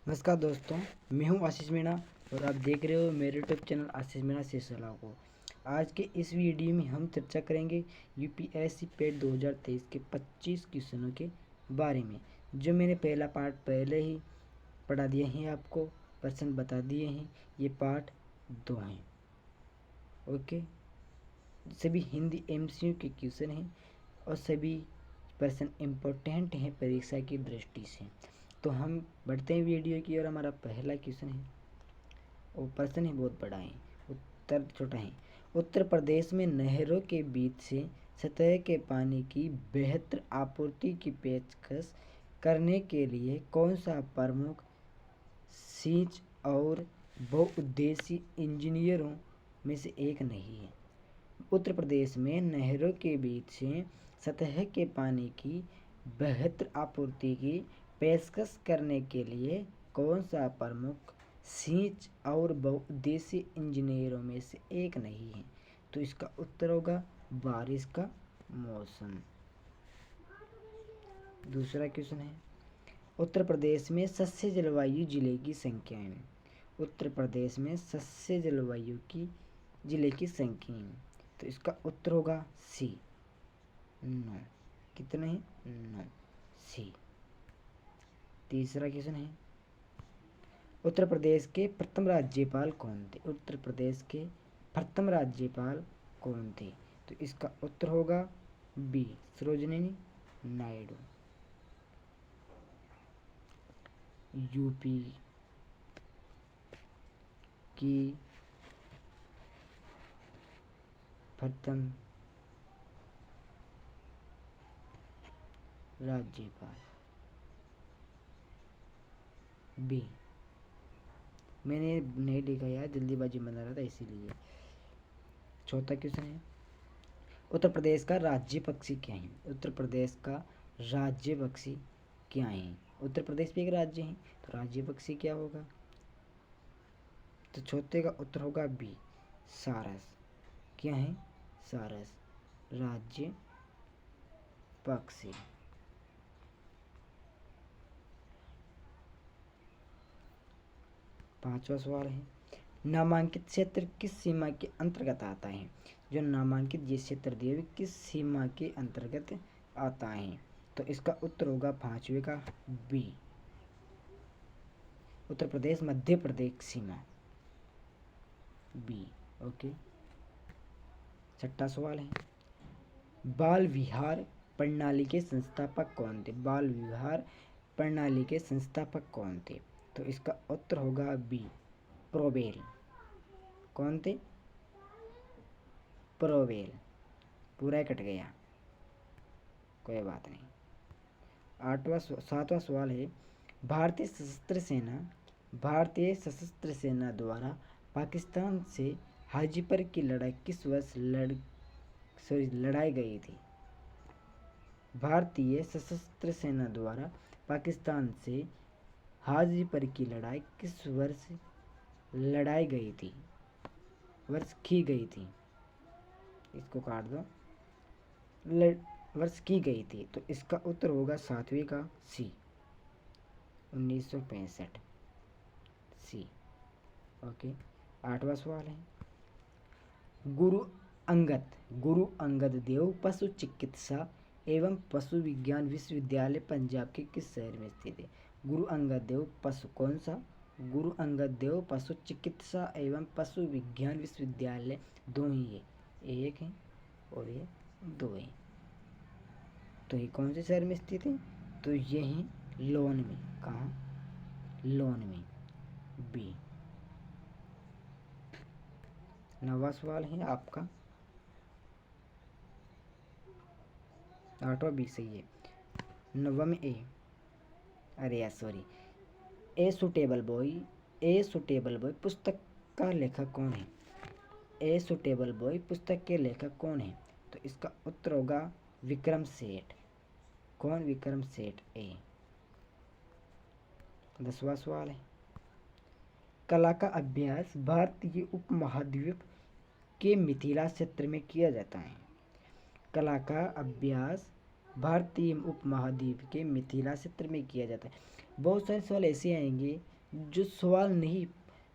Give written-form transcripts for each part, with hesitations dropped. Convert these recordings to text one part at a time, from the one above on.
नमस्कार दोस्तों, मैं हूं आशीष मीणा और आप देख रहे हो मेरे यूट्यूब चैनल आशीष मीणा से सलाह को। आज के इस वीडियो में हम चर्चा करेंगे यूपीएससी पेट 2023 के 25 क्वेश्चनों के बारे में, जो मैंने पहला पार्ट पहले ही पढ़ा दिए हैं, आपको प्रश्न बता दिए हैं। ये पार्ट 2 हैं। ओके, सभी हिंदी एमसीक्यू के क्वेश्चन हैं और सभी प्रश्न इम्पोर्टेंट हैं परीक्षा की दृष्टि से। तो हम बढ़ते हैं वीडियो की और हमारा पहला क्वेश्चन है, और प्रश्न ही बहुत बड़ा है, उत्तर छोटा है। उत्तर प्रदेश में नहरों के बीच से सतह के पानी की बेहतर आपूर्ति की पेशकश करने के लिए कौन सा प्रमुख सिंच और बहुउद्देशीय इंजीनियरों में से एक नहीं है? उत्तर प्रदेश में नहरों के बीच से सतह के पानी की बेहतर आपूर्ति की पेशकश करने के लिए कौन सा प्रमुख सिंच और बहुउद्देशीय इंजीनियरों में से एक नहीं है? तो इसका उत्तर होगा बारिश का मौसम। दूसरा क्वेश्चन है, उत्तर प्रदेश में सस्य जलवायु जिले की संख्या है। उत्तर प्रदेश में सस्य जलवायु की जिले की संख्या है, तो इसका उत्तर होगा सी 9। कितने हैं? 9, सी। तीसरा क्वेश्चन है, उत्तर प्रदेश के प्रथम राज्यपाल कौन थे? उत्तर प्रदेश के प्रथम राज्यपाल कौन थे? तो इसका उत्तर होगा बी सरोजिनी नायडू। यूपी की प्रथम राज्यपाल बी। मैंने नहीं लिखा यार, जल्दीबाजी में बना रहा था इसीलिए। चौथा क्वेश्चन है, उत्तर प्रदेश का राज्य पक्षी क्या है? उत्तर प्रदेश का राज्य पक्षी क्या है? उत्तर प्रदेश भी एक राज्य है, तो राज्य पक्षी क्या होगा? तो चौथे का उत्तर होगा बी सारस। क्या है? सारस राज्य पक्षी। पांचवा सवाल है, नामांकित क्षेत्र किस सीमा के अंतर्गत आता है? जो नामांकित ये क्षेत्र दिए हुए किस सीमा के अंतर्गत आता है? तो इसका उत्तर होगा पांचवे का बी उत्तर प्रदेश मध्य प्रदेश सीमा, बी। ओके। छठा सवाल है, बाल विहार प्रणाली के संस्थापक कौन थे? बाल विहार प्रणाली के संस्थापक कौन थे? तो इसका उत्तर होगा बी प्रोवेल। कौन थे? प्रोवेल। पूरा कट गया, कोई बात नहीं। सातवां सवाल है, भारतीय सशस्त्र सेना द्वारा पाकिस्तान से हाजीपुर की लड़ाई किस वर्ष लड़ाई गई थी? भारतीय सशस्त्र सेना द्वारा पाकिस्तान से हाजीपुर की लड़ाई किस वर्ष लड़ाई गई थी? वर्ष की गई थी, इसको काट दो, वर्ष की गई थी। तो इसका उत्तर होगा सातवें का सी 1965, सी। ओके। आठवां सवाल है, गुरु अंगद देव पशु चिकित्सा एवं पशु विज्ञान विश्वविद्यालय पंजाब के किस शहर में स्थित है? गुरु अंगद देव पशु कौन सा? गुरु अंगद देव पशु चिकित्सा एवं पशु विज्ञान विश्वविद्यालय दो ही है, एक है और ये दो है। तो ये कौन से शहर में स्थित है? तो ये है लोन में। कहाँ? लोन में, बी। नवा सवाल है आपका, 8वां बी सही है। 9वां में ए, अरे यार सॉरी, ए सुटेबल बॉय पुस्तक का लेखक कौन है? ए सुटेबल बॉय पुस्तक के लेखक कौन है? तो इसका उत्तर होगा विक्रम सेठ। कौन? विक्रम सेठ, ए। 10वां सवाल है, कला का अभ्यास भारतीय उपमहाद्वीप के मिथिला क्षेत्र में किया जाता है। कला का अभ्यास भारतीय उपमहाद्वीप के मिथिला क्षेत्र में किया जाता है। बहुत सारे सवाल ऐसे आएंगे जो सवाल नहीं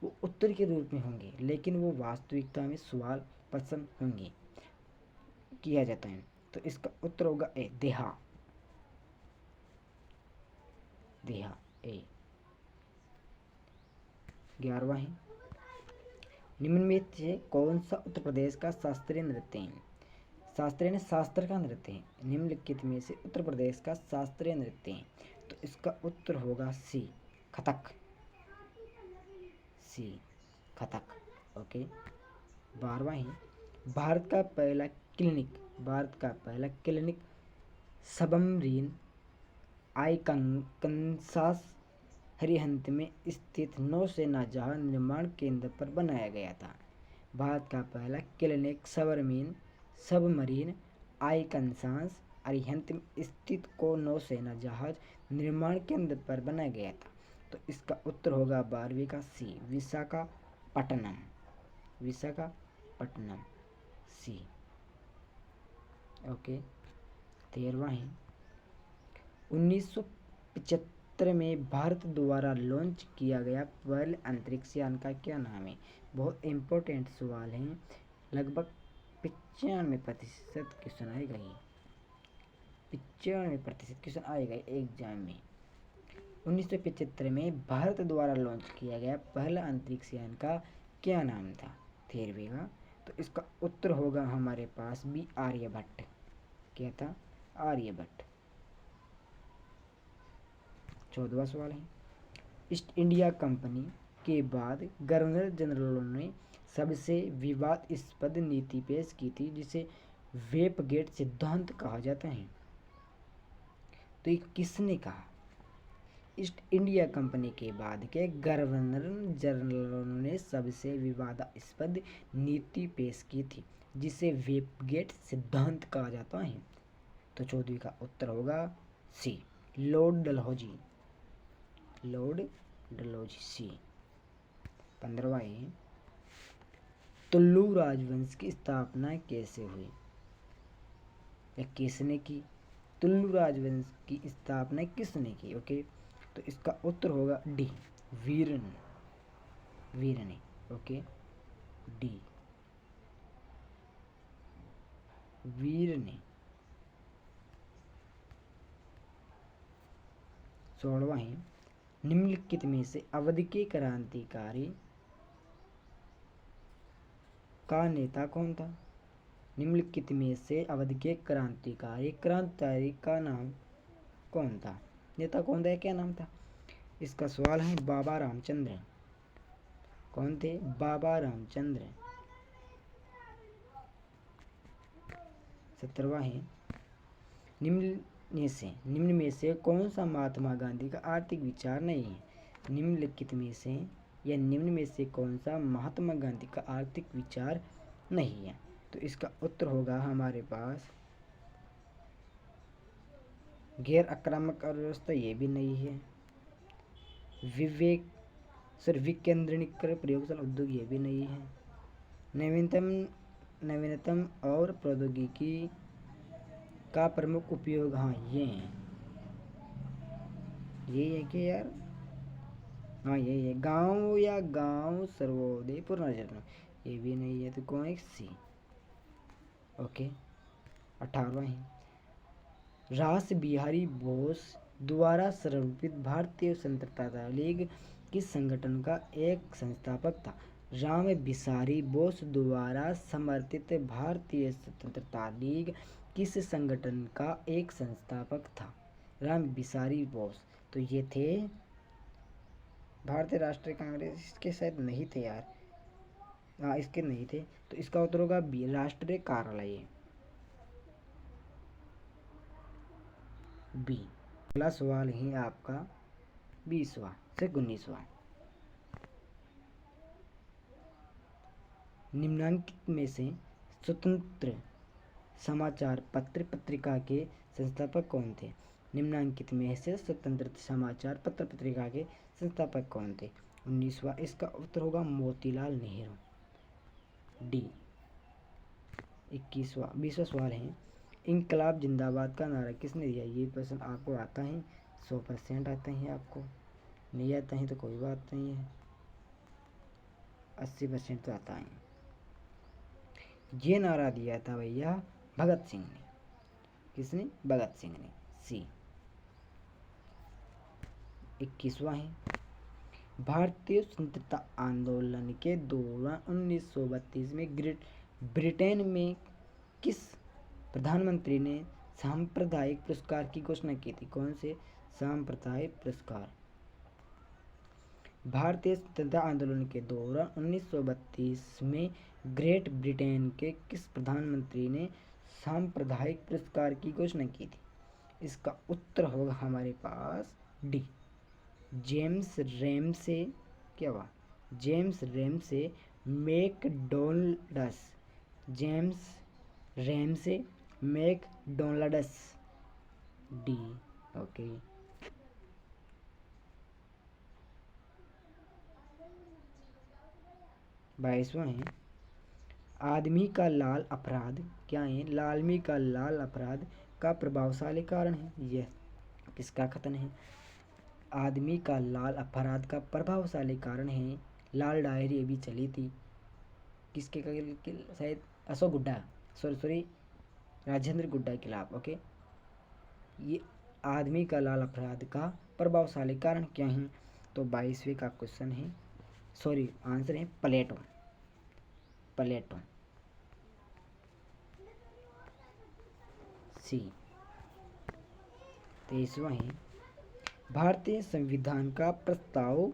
वो उत्तर के रूप में होंगे, लेकिन वो वास्तविकता में सवाल पसंद होंगे किया जाता है। तो इसका उत्तर होगा ए, देहा। देहा ए। 11वां है, निम्न में से कौन सा उत्तर प्रदेश का शास्त्रीय नृत्य है? शास्त्रीय ने शास्त्र का नृत्य है। निम्नलिखित में से उत्तर प्रदेश का शास्त्रीय नृत्य है। तो इसका उत्तर होगा सी, कथक। सी, कथक। ओके। 12वां है, भारत का पहला क्लिनिक सबमरीन आइकनसास हरिहंत में स्थित नौसेना जहाज निर्माण केंद्र पर बनाया गया था। भारत का पहला क्लिनिक सबमरीन आइकनसास अरिहंत में स्थित को नौसेना जहाज निर्माण केंद्र पर बनाया गया था। तो इसका उत्तर होगा 12वीं का सी, विशाखापट्टनम। विशाखापट्टनम, सी। ओके। 13वां है, 1975 में भारत द्वारा लॉन्च किया गया पहले अंतरिक्ष यान का क्या नाम है? बहुत इम्पोर्टेंट सवाल है, लगभग 95% क्वेश्चन आएगा ये। 95% क्वेश्चन आएगा एग्जाम में। 1975 में भारत द्वारा लॉन्च किया गया पहला अंतरिक्ष यान का क्या नाम था? 13वीं का। तो इसका उत्तर होगा हमारे पास बी, आर्यभट्ट। क्या था? आर्यभट्ट। 14वां सवाल है, ईस्ट इंडिया कंपनी के बाद गवर्नर जनरल ने सबसे विवादास्पद नीति पेश की थी जिसे वेपगेट सिद्धांत कहा जाता है। तो ये किसने कहा? ईस्ट इंडिया कंपनी के बाद के गवर्नर जनरल ने सबसे विवादास्पद नीति पेश की थी जिसे वेपगेट सिद्धांत कहा जाता है। तो 14वीं का उत्तर होगा सी, लॉर्ड डलहौजी। लॉर्ड डलहौजी, सी। 15वां है, तुलु राजवंश की स्थापना कैसे हुई या किसने की? तुलु राजवंश की स्थापना किसने की? ओके। तो इसका उत्तर होगा डी, वीर ने। ओके, डी, वीर ने। 16वां है, निम्नलिखित में से अवध के क्रांतिकारी का नेता कौन था? निम्नलिखित में से अवध के क्रांतिकारी का नाम कौन था? नेता कौन था? क्या नाम था? इसका सवाल है बाबा रामचंद्र। कौन थे? बाबा रामचंद्र। 17वां है, निम्न में से कौन सा महात्मा गांधी का आर्थिक विचार नहीं है? निम्नलिखित में से या निम्न में से कौन सा महात्मा गांधी का आर्थिक विचार नहीं है? तो इसका उत्तर होगा हमारे पास गैर आक्रामक अर्थव्यवस्था, ये भी नहीं है। विकेंद्रीकरण प्रयोगशाला उद्योग, ये भी नहीं है। नवीनतम और प्रौद्योगिकी का प्रमुख उपयोग, हाँ ये है। ये है कि यार, हाँ यही है, गांव सर्वोदय पुनर्जन्म, ये भी नहीं है। तो कौन है? सी। ओके। 18वां है, रास बिहारी बोस द्वारा सर्वोपित भारतीय स्वतंत्रता लीग किस संगठन का एक संस्थापक था? राम बिहारी बोस द्वारा समर्थित भारतीय स्वतंत्रता लीग किस संगठन का एक संस्थापक था? राम बिहारी बोस। तो ये थे भारतीय राष्ट्रीय कांग्रेस के, शायद नहीं थे यार। हाँ, इसके नहीं थे। तो इसका उत्तर होगा बी, राष्ट्रीय कार्यालय, बी। अगला सवाल है आपका 20वां से 19वां। निम्नलिखित में से स्वतंत्र समाचार पत्र पत्रिका के संस्थापक कौन थे? निम्नलिखित में से स्वतंत्र समाचार पत्र पत्रिका के संस्थापक कौन थे? 19वां, इसका उत्तर होगा मोतीलाल नेहरू, डी। 20वां सवाल है, इनकलाब जिंदाबाद का नारा किसने दिया? ये प्रश्न आपको आता है, 100% आता है आपको। नहीं आता है तो कोई बात नहीं है, 80% तो आता है। ये नारा दिया था भैया भगत सिंह ने। किसने? भगत सिंह ने। सी। 21वां है, भारतीय स्वतंत्रता आंदोलन के दौरान 1932 में ग्रेट ब्रिटेन में किस प्रधानमंत्री ने सांप्रदायिक पुरस्कार की घोषणा की थी? कौन से सांप्रदायिक पुरस्कार? भारतीय स्वतंत्रता आंदोलन के दौरान 1932 में ग्रेट ब्रिटेन के किस प्रधानमंत्री ने सांप्रदायिक पुरस्कार की घोषणा की थी? इसका उत्तर होगा हमारे पास डी, जेम्स रैमसे। क्या हुआ? James Ramsay McDonald's. James Ramsay McDonald's. D. Okay. 22वां है, आदमी का लाल अपराध। क्या है? आदमी का लाल अपराध का प्रभावशाली कारण है। यह किसका कथन है? आदमी का लाल अपराध का प्रभावशाली कारण है। लाल डायरी अभी चली थी, किसके शायद अशोक गुड्डा, सॉरी राजेंद्र गुड्डा के खिलाफ। ओके। ये आदमी का लाल अपराध का प्रभावशाली कारण क्या है? तो 22वें का क्वेश्चन है, सॉरी आंसर है प्लेटो। प्लेटो। सी। 23वां है, भारतीय संविधान का प्रस्ताव।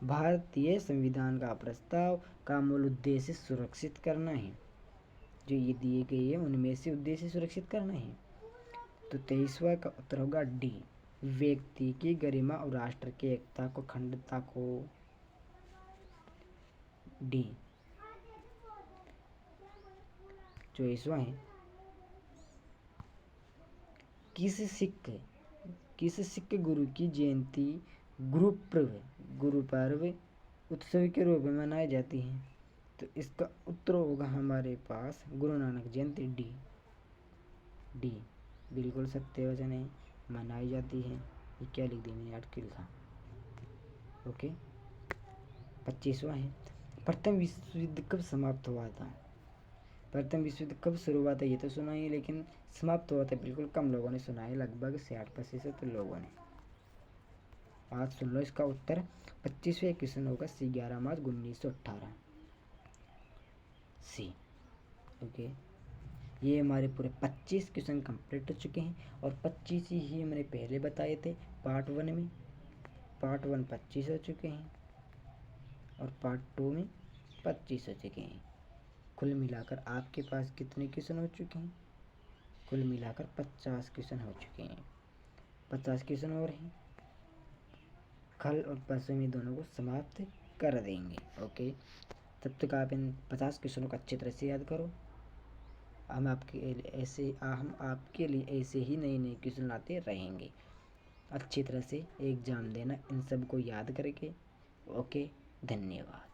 भारतीय संविधान का प्रस्ताव का मूल उद्देश्य सुरक्षित करना है। जो ये दिए गए हैं उनमें से उद्देश्य सुरक्षित करना है। तो 23वां का उत्तर होगा डी, व्यक्ति की गरिमा और राष्ट्र की एकता को, अखंडता को। डी। 24वां है, किस सिख गुरु की जयंती गुरु पर्व उत्सव के रूप में मनाई जाती है? तो इसका उत्तर होगा हमारे पास गुरु नानक जयंती। डी। डी बिल्कुल सत्य वचन है, मनाई जाती है। ये क्या लिख दी मैंने? आर्टिकल था। ओके। 25वां है, प्रथम विश्व युद्ध कब समाप्त हुआ था? प्रथम विश्व युद्ध कब शुरू हुआ था ये तो सुना ही, लेकिन समाप्त हुआ था बिल्कुल कम लोगों ने सुना है, लगभग 60% लोगों ने। आज सुन लो इसका उत्तर। 25वें क्वेश्चन होगा सी, 11 मार्च 1918। सी। ओके। ये हमारे पूरे 25 क्वेश्चन कंप्लीट हो चुके हैं, और 25 ही मैंने पहले बताए थे पार्ट 1 में। पार्ट 1 25 हो चुके हैं, और पार्ट 2 में 25 हो चुके हैं। कुल मिलाकर आपके पास कितने क्वेश्चन हो चुके हैं? कुल मिलाकर 50 क्वेश्चन हो चुके हैं। 50 क्वेश्चन और हैं, कल और परसों में दोनों को समाप्त कर देंगे। ओके। तब तक आप इन 50 क्वेश्चनों को अच्छी तरह से याद करो। हम आपके लिए ऐसे ही नए नए क्वेश्चन लाते रहेंगे। अच्छी तरह से एग्ज़ाम देना इन सब को याद करके। ओके। धन्यवाद।